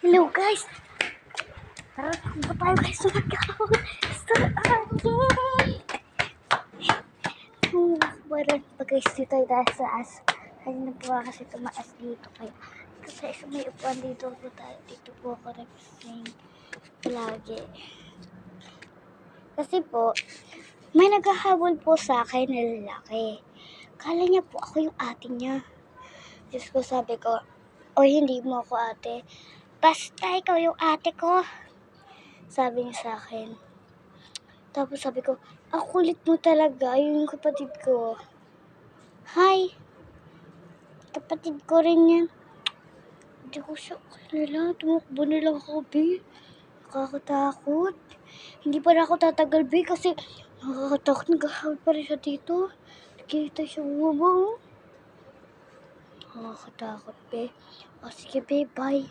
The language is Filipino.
Hello guys! Tara, punta tayo guys sa mag-ahon. Parang pa guys dito tayo dahil sa as. Kanina po kasi tumaas dito. Kaya kasi sa may upuan dito po tayo. Dito po ako nag-sing lagi. Kasi po, may naghahabol po sa akin na lalaki. Kala niya po ako yung ate niya. Diyos ko, sabi ko, o hindi mo ako ate. Basta ikaw yung ate ko. Sabi niya sa akin. Tapos sabi ko, ang kulit mo talaga. Yun yung kapatid ko. Hi! Kapatid ko rin yan. Hindi ko siya kilala. Tumakbo nila ako, be. Nakakatakot. Hindi pa na ako tatagal, be. Kasi nakakatakot. Nagahawal pa rin siya dito. Nakita siya bumaba, oh. Nakakatakot, be. O sige, be. Bye.